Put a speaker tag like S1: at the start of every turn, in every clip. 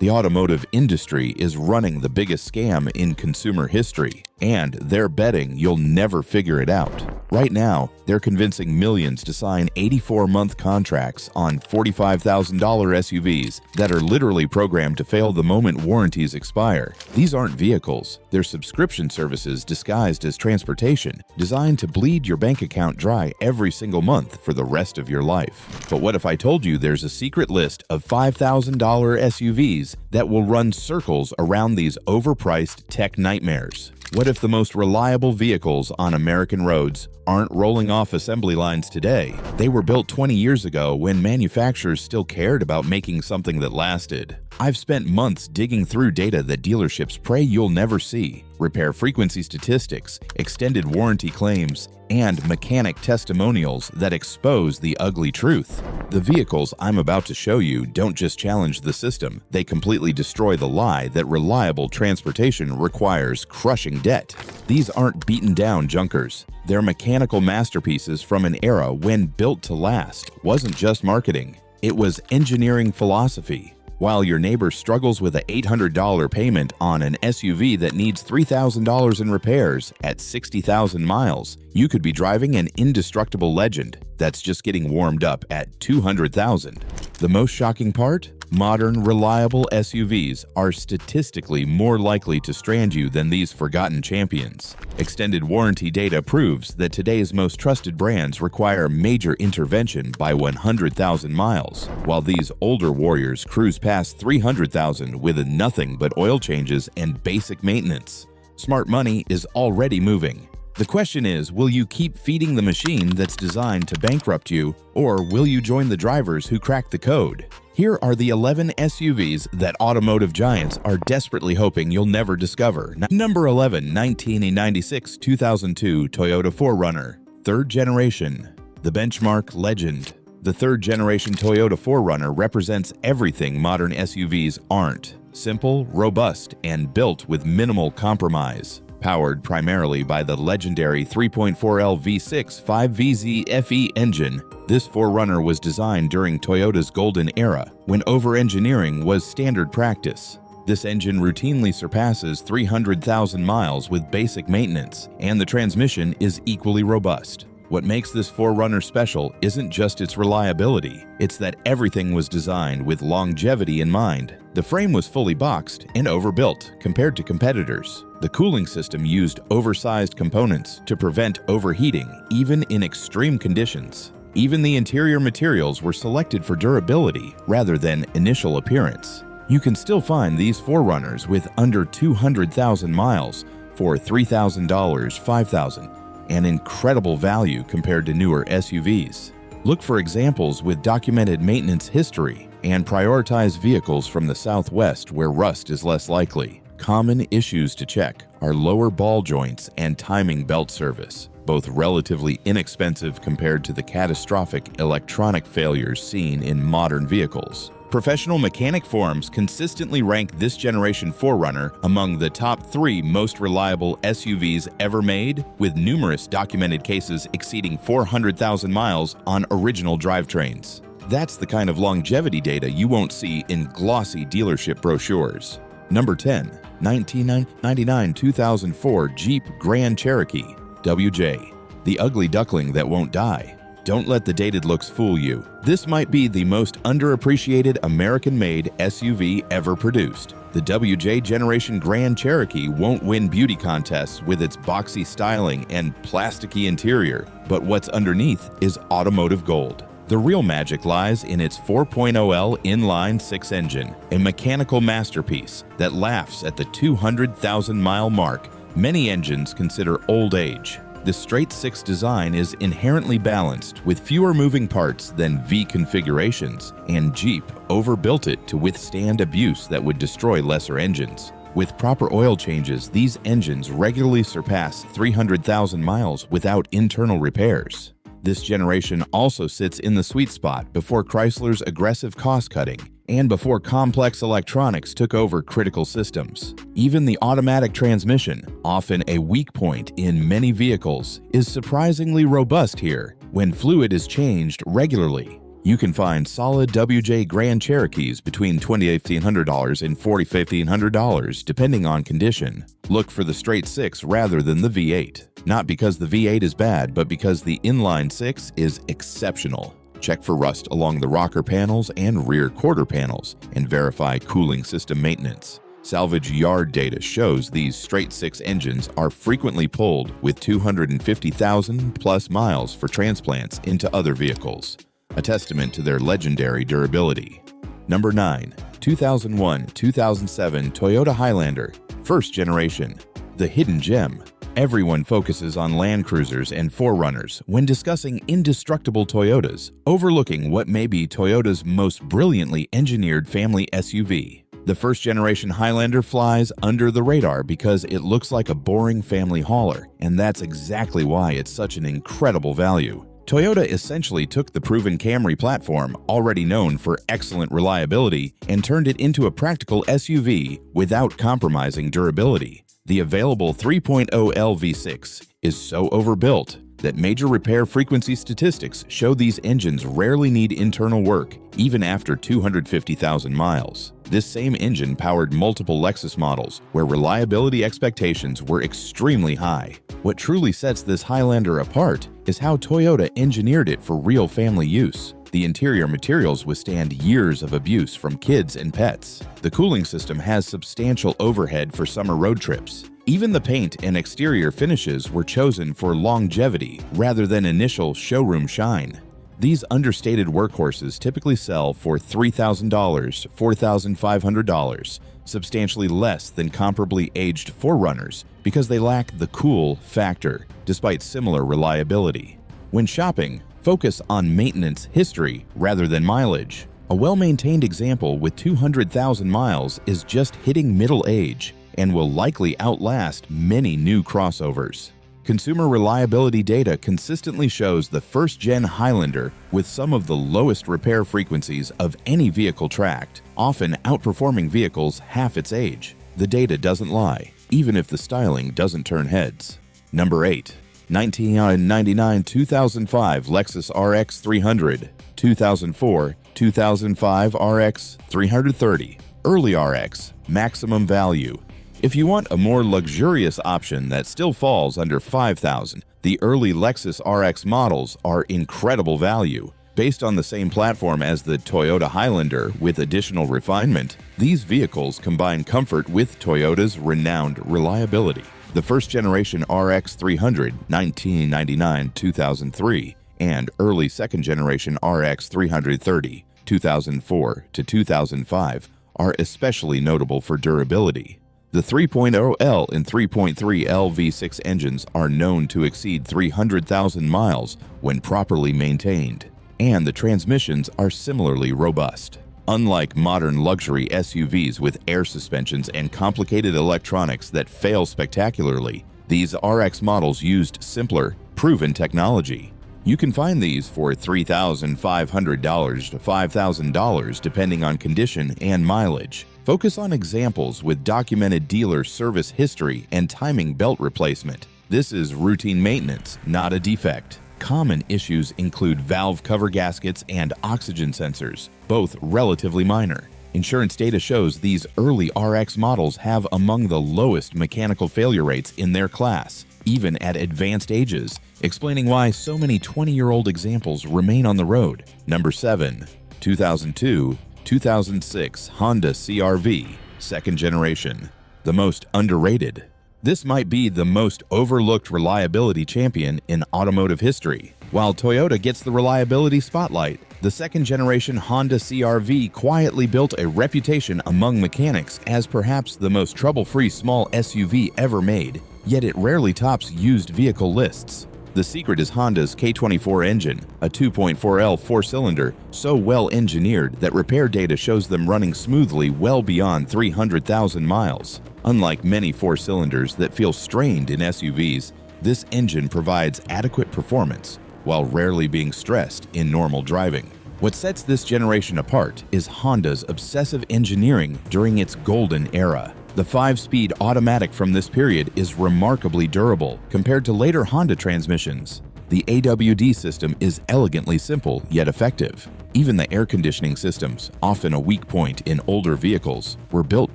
S1: The automotive industry is running the biggest scam in consumer history, and they're betting you'll never figure it out. Right now, they're convincing millions to sign 84-month contracts on $45,000 SUVs that are literally programmed to fail the moment warranties expire. These aren't vehicles. They're subscription services disguised as transportation, designed to bleed your bank account dry every single month for the rest of your life. But what if I told you there's a secret list of $5,000 SUVs that will run circles around these overpriced tech nightmares? What if the most reliable vehicles on American roads aren't rolling off assembly lines today? They were built 20 years ago when manufacturers still cared about making something that lasted. I've spent months digging through data that dealerships pray you'll never see: repair frequency statistics, extended warranty claims, and mechanic testimonials that expose the ugly truth. The vehicles I'm about to show you don't just challenge the system, they completely destroy the lie that reliable transportation requires crushing debt. These aren't beaten-down junkers. They're mechanical masterpieces from an era when built to last wasn't just marketing, it was engineering philosophy. While your neighbor struggles with an $800 payment on an SUV that needs $3,000 in repairs at 60,000 miles, you could be driving an indestructible legend that's just getting warmed up at 200,000. The most shocking part? Modern, reliable SUVs are statistically more likely to strand you than these forgotten champions. Extended warranty data proves that today's most trusted brands require major intervention by 100,000 miles, while these older warriors cruise past 300,000 with nothing but oil changes and basic maintenance. Smart money is already moving. The question is, will you keep feeding the machine that's designed to bankrupt you, or will you join the drivers who crack the code? Here are the 11 SUVs that automotive giants are desperately hoping you'll never discover. Number 11, 1996-2002 Toyota 4Runner. Third generation. The benchmark legend. The third-generation Toyota 4Runner represents everything modern SUVs aren't. Simple, robust, and built with minimal compromise. Powered primarily by the legendary 3.4L V6 5VZ FE engine, this 4Runner was designed during Toyota's golden era, when over-engineering was standard practice. This engine routinely surpasses 300,000 miles with basic maintenance, and the transmission is equally robust. What makes this 4Runner special isn't just its reliability, it's that everything was designed with longevity in mind. The frame was fully boxed and overbuilt compared to competitors. The cooling system used oversized components to prevent overheating, even in extreme conditions. Even the interior materials were selected for durability rather than initial appearance. You can still find these 4Runners with under 200,000 miles for $3,000, $5,000. An incredible value compared to newer SUVs. Look for examples with documented maintenance history and prioritize vehicles from the Southwest where rust is less likely. Common issues to check are lower ball joints and timing belt service, both relatively inexpensive compared to the catastrophic electronic failures seen in modern vehicles. Professional mechanic forums consistently rank this generation 4Runner among the top 3 most reliable SUVs ever made, with numerous documented cases exceeding 400,000 miles on original drivetrains. That's the kind of longevity data you won't see in glossy dealership brochures. Number 10, 1999-2004 Jeep Grand Cherokee WJ, the ugly duckling that won't die. Don't let the dated looks fool you. This might be the most underappreciated American-made SUV ever produced. The WJ Generation Grand Cherokee won't win beauty contests with its boxy styling and plasticky interior, but what's underneath is automotive gold. The real magic lies in its 4.0L inline-6 engine, a mechanical masterpiece that laughs at the 200,000-mile mark many engines consider old age. The straight-six design is inherently balanced with fewer moving parts than V configurations, and Jeep overbuilt it to withstand abuse that would destroy lesser engines. With proper oil changes, these engines regularly surpass 300,000 miles without internal repairs. This generation also sits in the sweet spot before Chrysler's aggressive cost-cutting and before complex electronics took over critical systems. Even the automatic transmission, often a weak point in many vehicles, is surprisingly robust here when fluid is changed regularly. You can find solid WJ Grand Cherokees between $2,800 and $4,500 depending on condition. Look for the straight 6 rather than the V8. Not because the V8 is bad, but because the inline 6 is exceptional. Check for rust along the rocker panels and rear quarter panels and verify cooling system maintenance. Salvage yard data shows these straight 6 engines are frequently pulled with 250,000 plus miles for transplants into other vehicles, a testament to their legendary durability. Number 9. 2001-2007 Toyota Highlander, first generation. The hidden gem. Everyone focuses on Land Cruisers and 4Runners when discussing indestructible Toyotas, overlooking what may be Toyota's most brilliantly engineered family SUV. The first-generation Highlander flies under the radar because it looks like a boring family hauler, and that's exactly why it's such an incredible value. Toyota essentially took the proven Camry platform, already known for excellent reliability, and turned it into a practical SUV without compromising durability. The available 3.0L V6 is so overbuilt that major repair frequency statistics show these engines rarely need internal work, even after 250,000 miles. This same engine powered multiple Lexus models, where reliability expectations were extremely high. What truly sets this Highlander apart is how Toyota engineered it for real family use. The interior materials withstand years of abuse from kids and pets. The cooling system has substantial overhead for summer road trips. Even the paint and exterior finishes were chosen for longevity rather than initial showroom shine. These understated workhorses typically sell for $3,000 to $4,500, substantially less than comparably aged 4Runners because they lack the cool factor, despite similar reliability. When shopping, focus on maintenance history rather than mileage. A well-maintained example with 200,000 miles is just hitting middle age and will likely outlast many new crossovers. Consumer reliability data consistently shows the first-gen Highlander with some of the lowest repair frequencies of any vehicle tracked, often outperforming vehicles half its age. The data doesn't lie, even if the styling doesn't turn heads. Number 8. 1999-2005 Lexus RX 300, 2004-2005 RX 330, early RX, maximum value. If you want a more luxurious option that still falls under $5,000, the early Lexus RX models are incredible value. Based on the same platform as the Toyota Highlander with additional refinement, these vehicles combine comfort with Toyota's renowned reliability. The first-generation RX 300, 1999-2003, and early second-generation RX 330, 2004-2005, are especially notable for durability. The 3.0L and 3.3L V6 engines are known to exceed 300,000 miles when properly maintained, and the transmissions are similarly robust. Unlike modern luxury SUVs with air suspensions and complicated electronics that fail spectacularly, these RX models used simpler, proven technology. You can find these for $3,500 to $5,000 depending on condition and mileage. Focus on examples with documented dealer service history and timing belt replacement. This is routine maintenance, not a defect. Common issues include valve cover gaskets and oxygen sensors, both relatively minor. Insurance data shows these early RX models have among the lowest mechanical failure rates in their class, even at advanced ages, explaining why so many 20-year-old examples remain on the road. Number 7. 2002-2006 Honda CR-V, second generation. The most underrated. This might be the most overlooked reliability champion in automotive history. While Toyota gets the reliability spotlight, the second-generation Honda CR-V quietly built a reputation among mechanics as perhaps the most trouble-free small SUV ever made, yet it rarely tops used vehicle lists. The secret is Honda's K24 engine, a 2.4L four-cylinder so well-engineered that repair data shows them running smoothly well beyond 300,000 miles. Unlike many four-cylinders that feel strained in SUVs, this engine provides adequate performance while rarely being stressed in normal driving. What sets this generation apart is Honda's obsessive engineering during its golden era. The 5-speed automatic from this period is remarkably durable compared to later Honda transmissions. The AWD system is elegantly simple yet effective. Even the air conditioning systems, often a weak point in older vehicles, were built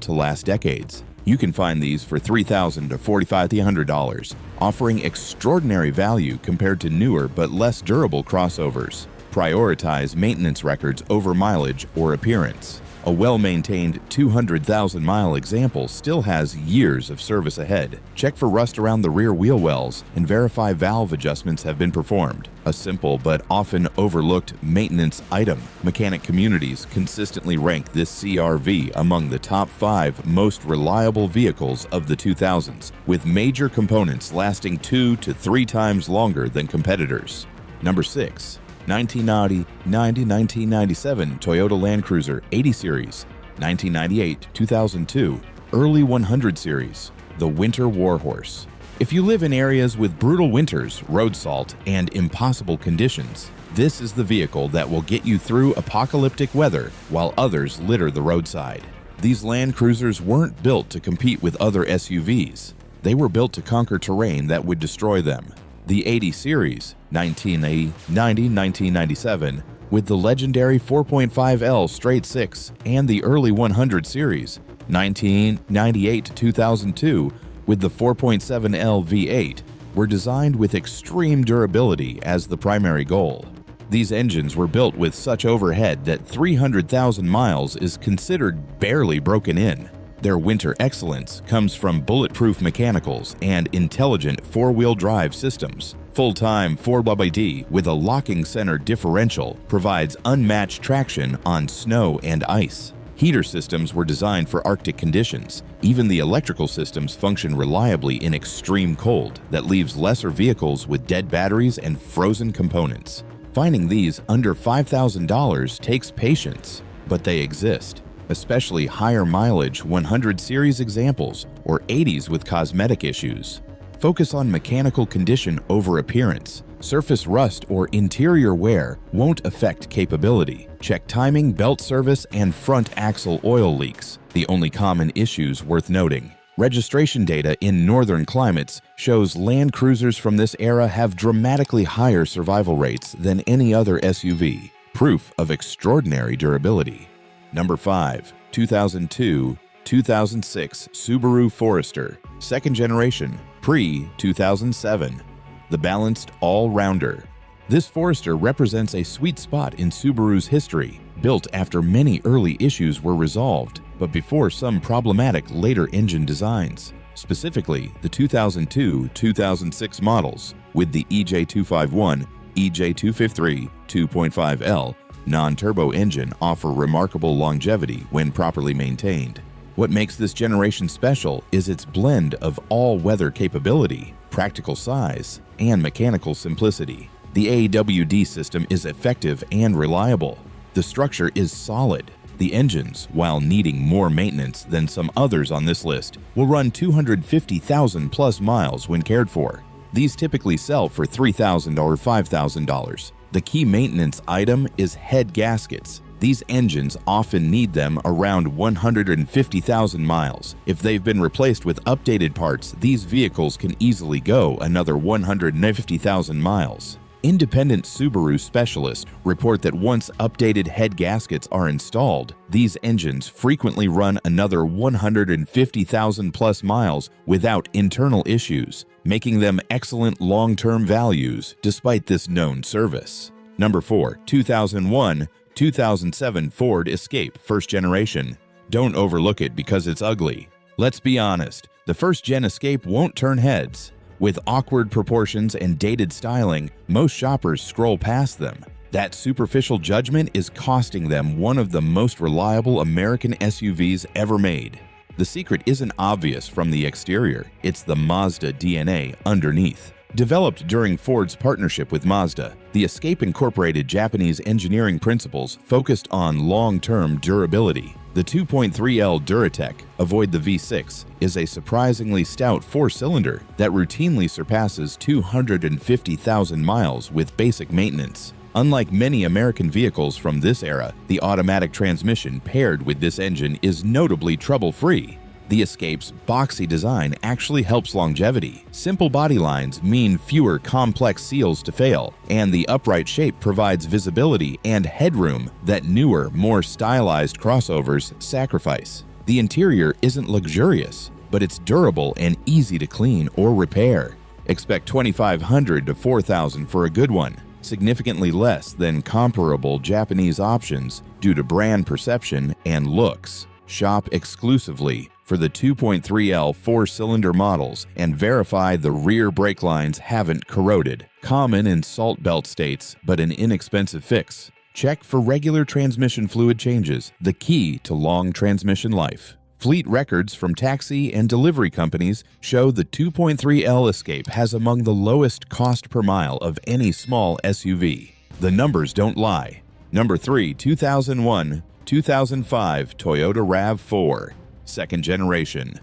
S1: to last decades. You can find these for $3,000 to $4,500, offering extraordinary value compared to newer but less durable crossovers. Prioritize maintenance records over mileage or appearance. A well-maintained 200,000-mile example still has years of service ahead. Check for rust around the rear wheel wells and verify valve adjustments have been performed. A simple but often overlooked maintenance item. Mechanic communities consistently rank this CRV among the top 5 most reliable vehicles of the 2000s, with major components lasting 2 to 3 times longer than competitors. Number 6. 1990-1997 Toyota Land Cruiser 80 Series, 1998-2002 Early 100 Series, the Winter Warhorse. If you live in areas with brutal winters, road salt, and impossible conditions, this is the vehicle that will get you through apocalyptic weather while others litter the roadside. These Land Cruisers weren't built to compete with other SUVs. They were built to conquer terrain that would destroy them. The 80 Series, 1980, 90, 1997, with the legendary 4.5L straight 6, and the early 100 Series, 1998 to 2002, with the 4.7L V8, were designed with extreme durability as the primary goal. These engines were built with such overhead that 300,000 miles is considered barely broken in. Their winter excellence comes from bulletproof mechanicals and intelligent four-wheel drive systems. Full-time 4WD with a locking center differential provides unmatched traction on snow and ice. Heater systems were designed for Arctic conditions. Even the electrical systems function reliably in extreme cold that leaves lesser vehicles with dead batteries and frozen components. Finding these under $5,000 takes patience, but they exist. Especially higher mileage 100 series examples or 80s with cosmetic issues. Focus on mechanical condition over appearance. Surface rust or interior wear won't affect capability. Check timing, belt service, and front axle oil leaks, the only common issues worth noting. Registration data in northern climates shows Land Cruisers from this era have dramatically higher survival rates than any other SUV, proof of extraordinary durability. Number 5. 2002-2006 Subaru Forester, second generation, pre-2007. The balanced all-rounder. This Forester represents a sweet spot in Subaru's history, built after many early issues were resolved, but before some problematic later engine designs, specifically the 2002-2006 models, with the EJ251, EJ253, 2.5L, non-turbo engine offer remarkable longevity when properly maintained. What makes this generation special is its blend of all-weather capability, practical size, and mechanical simplicity. The AWD system is effective and reliable. The structure is solid. The engines, while needing more maintenance than some others on this list, will run 250,000 plus miles when cared for. These typically sell for $3,000 or $5,000. The key maintenance item is head gaskets. These engines often need them around 150,000 miles. If they've been replaced with updated parts, these vehicles can easily go another 150,000 miles. Independent Subaru specialists report that once updated head gaskets are installed, these engines frequently run another 150,000 plus miles without internal issues, making them excellent long-term values despite this known service. Number 4. 2001-2007 Ford Escape first generation. Don't overlook it because it's ugly. Let's be honest, the first-gen Escape won't turn heads. With awkward proportions and dated styling, most shoppers scroll past them. That superficial judgment is costing them one of the most reliable American SUVs ever made. The secret isn't obvious from the exterior, it's the Mazda DNA underneath. Developed during Ford's partnership with Mazda, the Escape incorporated Japanese engineering principles focused on long-term durability. The 2.3L Duratec, avoid the V6, is a surprisingly stout four-cylinder that routinely surpasses 250,000 miles with basic maintenance. Unlike many American vehicles from this era, the automatic transmission paired with this engine is notably trouble-free. The Escape's boxy design actually helps longevity. Simple body lines mean fewer complex seals to fail, and the upright shape provides visibility and headroom that newer, more stylized crossovers sacrifice. The interior isn't luxurious, but it's durable and easy to clean or repair. Expect $2,500 to $4,000 for a good one, significantly less than comparable Japanese options due to brand perception and looks. Shop exclusively for the 2.3L 4-cylinder models and verify the rear brake lines haven't corroded. Common in salt belt states, but an inexpensive fix. Check for regular transmission fluid changes, the key to long transmission life. Fleet records from taxi and delivery companies show the 2.3L Escape has among the lowest cost per mile of any small SUV. The numbers don't lie. Number 3, 2001-2005 Toyota RAV4. Second generation.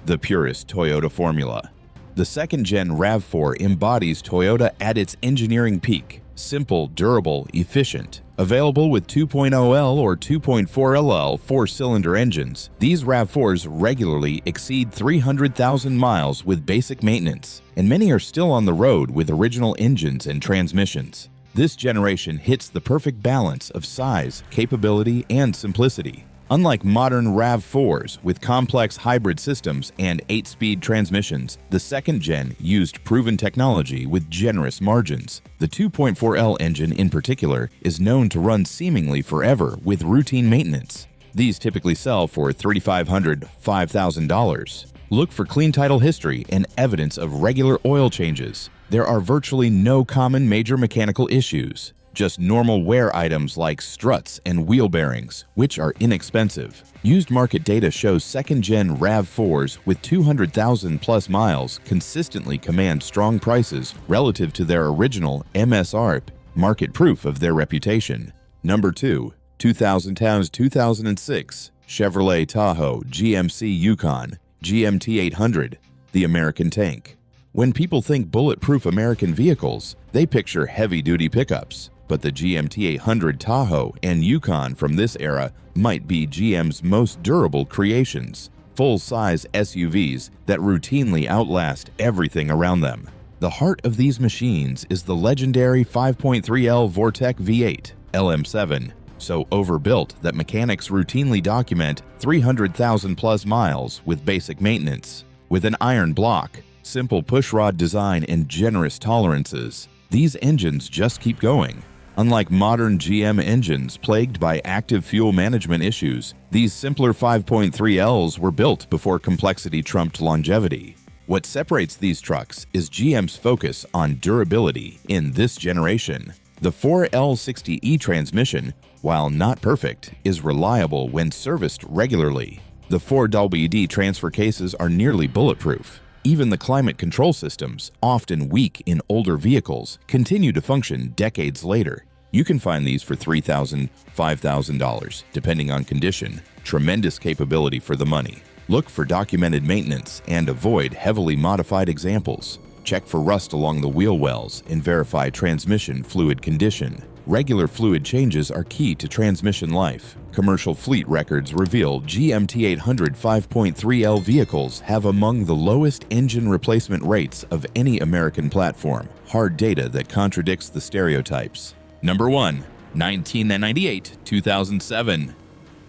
S1: The purest Toyota formula. The second-gen RAV4 embodies Toyota at its engineering peak. Simple, durable, efficient. Available with 2.0L or 2.4LL 4-cylinder engines, these RAV4s regularly exceed 300,000 miles with basic maintenance, and many are still on the road with original engines and transmissions. This generation hits the perfect balance of size, capability, and simplicity. Unlike modern RAV4s with complex hybrid systems and 8-speed transmissions, the second gen used proven technology with generous margins. The 2.4L engine in particular is known to run seemingly forever with routine maintenance. These typically sell for $3,500 to $5,000. Look for clean title history and evidence of regular oil changes. There are virtually no common major mechanical issues. Just normal wear items like struts and wheel bearings, which are inexpensive. Used market data shows second-gen RAV4s with 200,000 plus miles consistently command strong prices relative to their original MSRP, market proof of their reputation. Number 2, 2006 Chevrolet Tahoe GMC Yukon GMT 800, the American tank. When people think bulletproof American vehicles, they picture heavy-duty pickups. But the GMT 800 Tahoe and Yukon from this era might be GM's most durable creations, full-size SUVs that routinely outlast everything around them. The heart of these machines is the legendary 5.3L Vortec V8 LM7, so overbuilt that mechanics routinely document 300,000 plus miles with basic maintenance. With an iron block, simple pushrod design, and generous tolerances, these engines just keep going. Unlike modern GM engines plagued by active fuel management issues, these simpler 5.3Ls were built before complexity trumped longevity. What separates these trucks is GM's focus on durability in this generation. The 4L60E transmission, while not perfect, is reliable when serviced regularly. The 4WD transfer cases are nearly bulletproof. Even the climate control systems, often weak in older vehicles, continue to function decades later. You can find these for $3,000, $5,000, depending on condition. Tremendous capability for the money. Look for documented maintenance and avoid heavily modified examples. Check for rust along the wheel wells and verify transmission fluid condition. Regular fluid changes are key to transmission life. Commercial fleet records reveal GMT 800 5.3L vehicles have among the lowest engine replacement rates of any American platform. Hard data that contradicts the stereotypes. Number 1, 1998-2007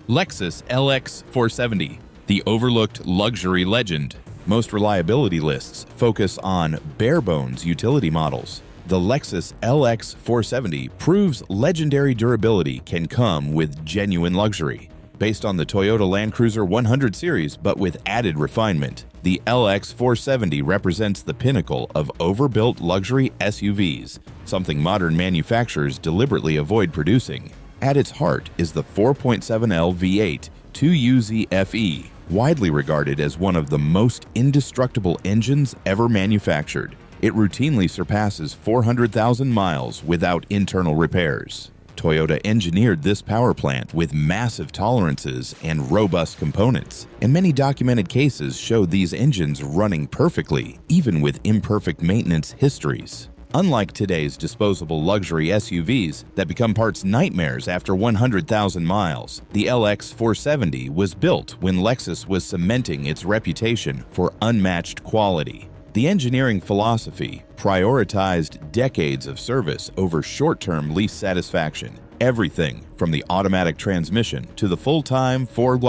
S1: Lexus LX 470, the overlooked luxury legend. Most reliability lists focus on bare-bones utility models. The Lexus LX 470 proves legendary durability can come with genuine luxury. Based on the Toyota Land Cruiser 100 series, but with added refinement, the LX 470 represents the pinnacle of overbuilt luxury SUVs, something modern manufacturers deliberately avoid producing. At its heart is the 4.7L V8 2UZ FE, widely regarded as one of the most indestructible engines ever manufactured. It routinely surpasses 400,000 miles without internal repairs. Toyota engineered this power plant with massive tolerances and robust components, and many documented cases show these engines running perfectly, even with imperfect maintenance histories. Unlike today's disposable luxury SUVs that become parts nightmares after 100,000 miles, the LX 470 was built when Lexus was cementing its reputation for unmatched quality. The engineering philosophy prioritized decades of service over short-term lease satisfaction. Everything from the automatic transmission to the full-time Ford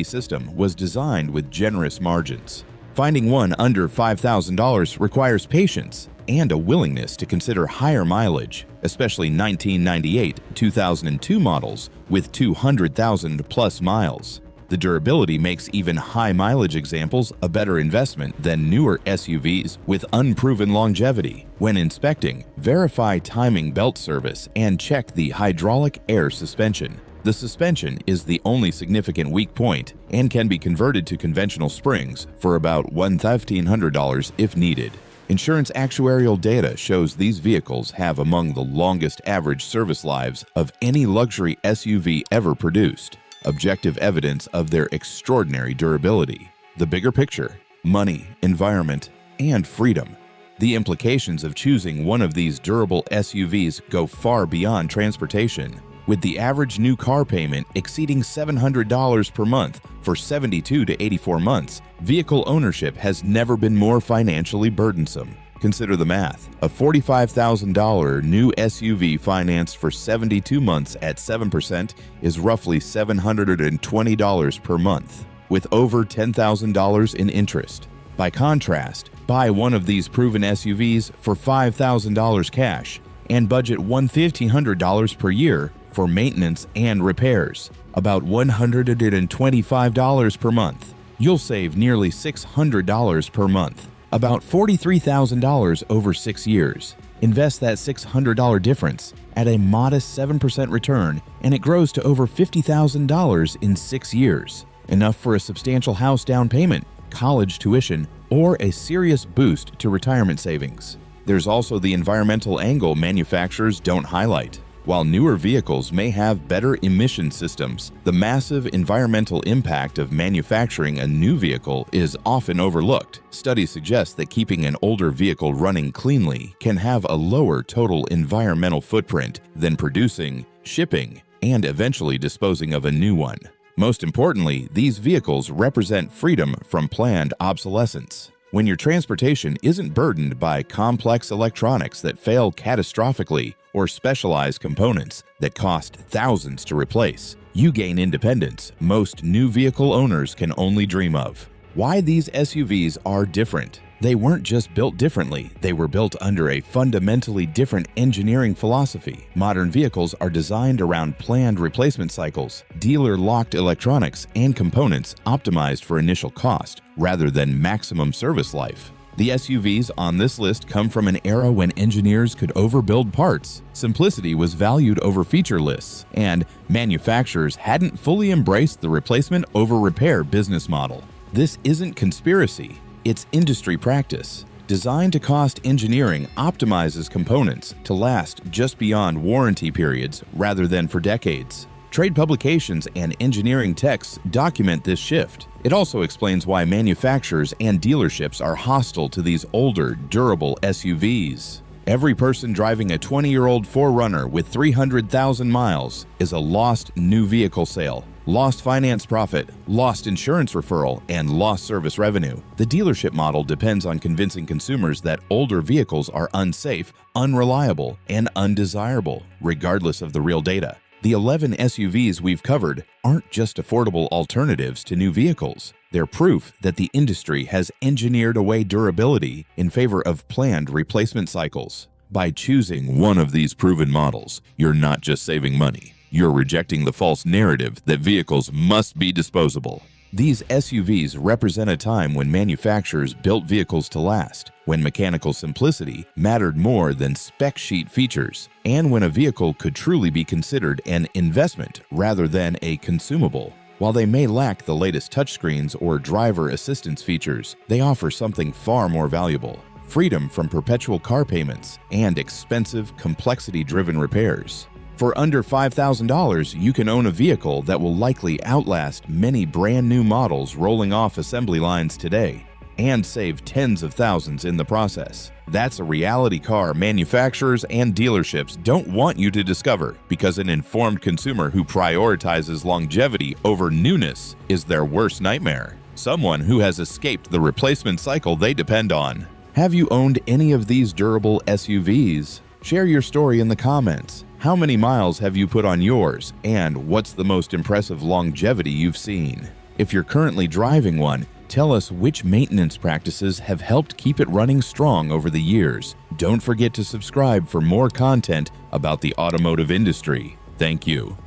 S1: system was designed with generous margins. Finding one under $5,000 requires patience and a willingness to consider higher mileage, especially 1998, 2002 models with 200,000 plus miles. The durability makes even high mileage examples a better investment than newer SUVs with unproven longevity. When inspecting, verify timing belt service and check the hydraulic air suspension. The suspension is the only significant weak point and can be converted to conventional springs for about $1,500 if needed. Insurance actuarial data shows these vehicles have among the longest average service lives of any luxury SUV ever produced. Objective evidence of their extraordinary durability. The bigger picture: money, environment, and freedom. The implications of choosing one of these durable SUVs go far beyond transportation, with the average new car payment exceeding $700 per month for 72 to 84 months. Vehicle ownership has never been more financially burdensome. Consider the math. A $45,000 new SUV financed for 72 months at 7% is roughly $720 per month, with over $10,000 in interest. By contrast, buy one of these proven SUVs for $5,000 cash and budget $1,500 per year for maintenance and repairs, about $125 per month. You'll save nearly $600 per month, about $43,000 over 6 years. Invest that $600 difference at a modest 7% return, and it grows to over $50,000 in 6 years, enough for a substantial house down payment, college tuition, or a serious boost to retirement savings. There's also the environmental angle manufacturers don't highlight. While newer vehicles may have better emission systems, the massive environmental impact of manufacturing a new vehicle is often overlooked. Studies suggest that keeping an older vehicle running cleanly can have a lower total environmental footprint than producing, shipping, and eventually disposing of a new one. Most importantly, these vehicles represent freedom from planned obsolescence. When your transportation isn't burdened by complex electronics that fail catastrophically or specialized components that cost thousands to replace, you gain independence most new vehicle owners can only dream of. Why these SUVs are different? They weren't just built differently, they were built under a fundamentally different engineering philosophy. Modern vehicles are designed around planned replacement cycles, dealer-locked electronics, and components optimized for initial cost, rather than maximum service life. The SUVs on this list come from an era when engineers could overbuild parts, simplicity was valued over feature lists, and manufacturers hadn't fully embraced the replacement over repair business model. This isn't conspiracy. It's industry practice. Design to cost engineering optimizes components to last just beyond warranty periods rather than for decades. Trade publications and engineering texts document this shift. It also explains why manufacturers and dealerships are hostile to these older, durable SUVs. Every person driving a 20-year-old 4Runner with 300,000 miles is a lost new vehicle sale, lost finance profit, lost insurance referral, and lost service revenue. The dealership model depends on convincing consumers that older vehicles are unsafe, unreliable, and undesirable, regardless of the real data. The 11 SUVs we've covered aren't just affordable alternatives to new vehicles. They're proof that the industry has engineered away durability in favor of planned replacement cycles. By choosing one of these proven models, you're not just saving money. You're rejecting the false narrative that vehicles must be disposable. These SUVs represent a time when manufacturers built vehicles to last, when mechanical simplicity mattered more than spec sheet features, and when a vehicle could truly be considered an investment rather than a consumable. While they may lack the latest touchscreens or driver assistance features, they offer something far more valuable: freedom from perpetual car payments and expensive, complexity-driven repairs. For under $5,000, you can own a vehicle that will likely outlast many brand new models rolling off assembly lines today. and save tens of thousands in the process. That's a reality car manufacturers and dealerships don't want you to discover, because an informed consumer who prioritizes longevity over newness is their worst nightmare. Someone who has escaped the replacement cycle they depend on. Have you owned any of these durable SUVs? Share your story in the comments. How many miles have you put on yours, and what's the most impressive longevity you've seen? If you're currently driving one, tell us which maintenance practices have helped keep it running strong over the years. Don't forget to subscribe for more content about the automotive industry. Thank you.